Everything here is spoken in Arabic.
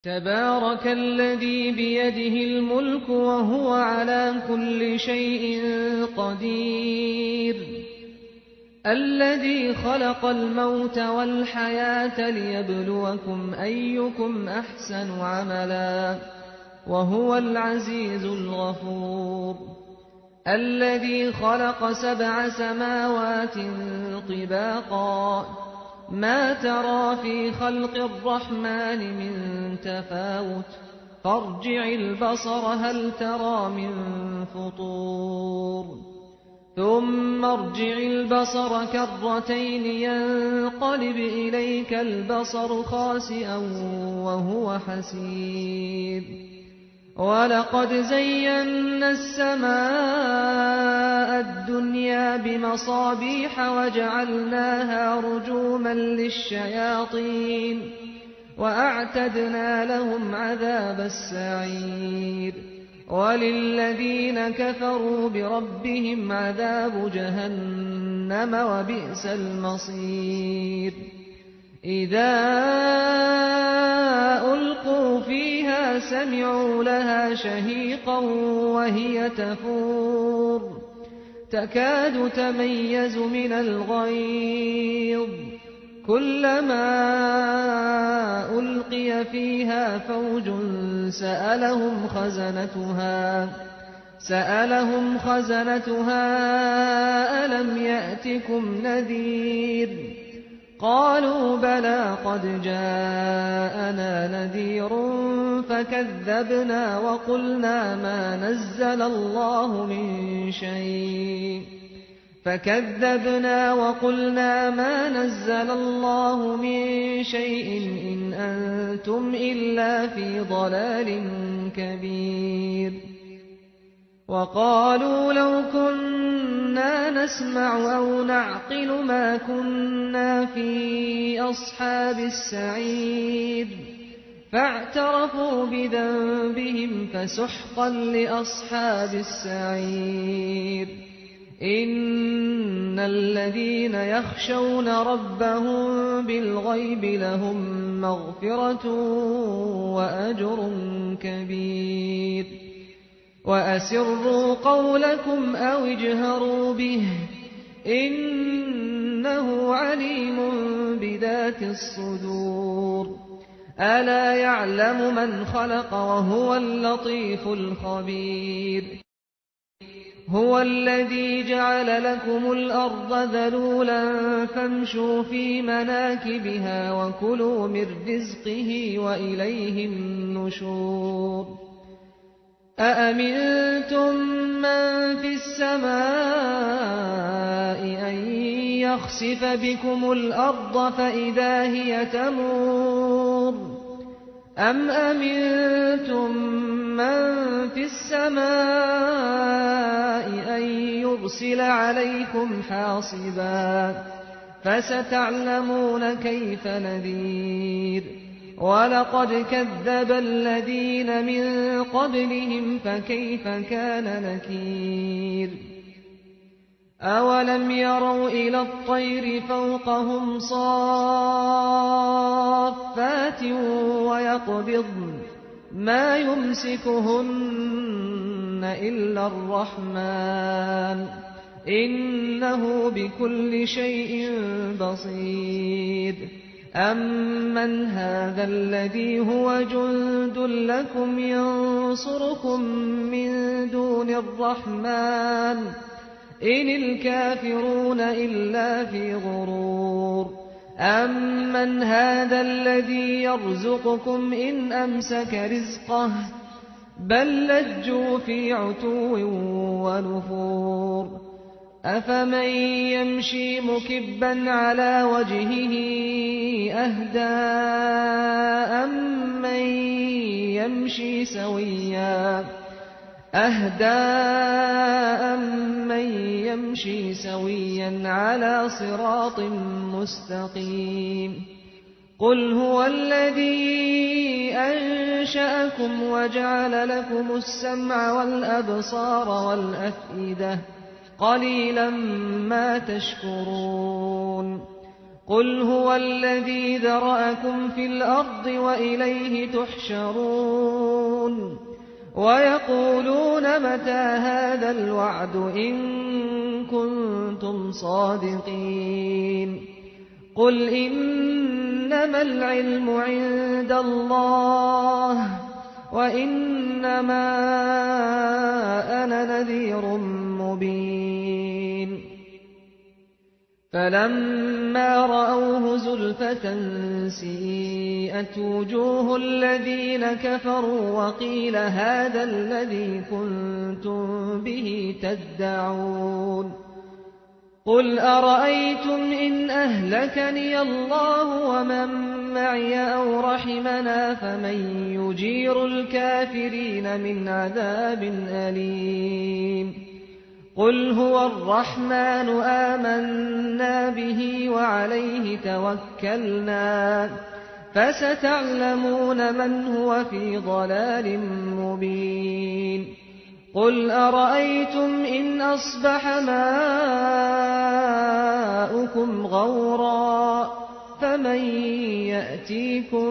تبارك الذي بيده الملك وهو على كل شيء قدير الذي خلق الموت والحياة ليبلوكم أيكم أحسن عملا وهو العزيز الغفور الذي خلق 7 سماوات طباقا ما ترى في خلق الرحمن من تفاوت فارجع البصر هل ترى من فطور ثم ارجع البصر كرتين ينقلب إليك البصر خاسئا وهو حسير ولقد زينا السماء الدنيا بمصابيح وجعلناها رجوما للشياطين وأعتدنا لهم عذاب السعير وللذين كفروا بربهم عذاب جهنم وبئس المصير إذا ألقوا فيها سمعوا لها شهيقا وهي تفور تكاد تميز من الغيظ كلما ألقي فيها فوج سألهم خزنتها ألم يأتكم نذير قالوا بلى قد جاءنا نذير فكذبنا وقلنا ما نزل الله من شيء إن أنتم إلا في ضلال كبير وقالوا لو كنا نسمع أو نعقل ما كنا في أصحاب السعير فاعترفوا بذنبهم فسحقا لأصحاب السعير إن الذين يخشون ربهم بالغيب لهم مغفرة وأجر كبير وأسروا قولكم أو اجهروا به إنه عليم بذات الصدور ألا يعلم من خلق وهو اللطيف الخبير هو الذي جعل لكم الأرض ذلولا فامشوا في مناكبها وكلوا من رزقه وإليه النشور أأمنتم من في السماء أن يخسف بكم الأرض فإذا هي تمور أم أمنتم من في السماء أن يرسل عليكم حاصبا فستعلمون كيف نذير ولقد كذب الذين من قبلهم فكيف كان نكير أولم يروا إلى الطير فوقهم صافات ويقبضن ما يمسكهن إلا الرحمن إنه بكل شيء بصير أمن هذا الذي هو جند لكم ينصركم من دون الرحمن إن الكافرون إلا في غرور أمن هذا الذي يرزقكم إن أمسك رزقه بل لجوا في عتو ونفور أفمن يمشي مكبا على وجهه أهدى أمن يمشي سويا على صراط مستقيم قل هو الذي أنشأكم وجعل لكم السمع والأبصار والأفئدة قليلا ما تشكرون قُلْ هُوَ الَّذِي ذَرَأَكُمْ فِي الْأَرْضِ وَإِلَيْهِ تُحْشَرُونَ وَيَقُولُونَ مَتَىٰ هَٰذَا الْوَعْدُ إِن كُنتُمْ صَادِقِينَ قُلْ إِنَّمَا الْعِلْمُ عِندَ اللَّهِ وَإِنَّمَا أَنَا نَذِيرٌ مُّبِينٌ فَلَمَّا رَأَوْهُ زُلْفَةً سِيئَتْ وُجُوهُ الَّذِينَ كَفَرُوا وَقِيلَ هَٰذَا الَّذِي كُنتُم بِهِ تَدَّعُونَ قُلْ أَرَأَيْتُمْ إِنْ أَهْلَكَنِيَ اللَّهُ وَمَن مَّعِيَ أَوْ رَحِمَنَا فَمَن يُجِيرُ الْكَافِرِينَ مِنْ عَذَابٍ أَلِيمٍ قُلْ هُوَ الرَّحْمَٰنُ آمَنَّا بِهِ وَعَلَيْهِ تَوَكَّلْنَا فَسَتَعْلَمُونَ مَنْ هُوَ فِي ضَلَالٍ مُّبِينٍ قُلْ أَرَأَيْتُمْ إِنْ أَصْبَحَ مَاؤُكُمْ غَوْرًا فَمَن يَأْتِيكُم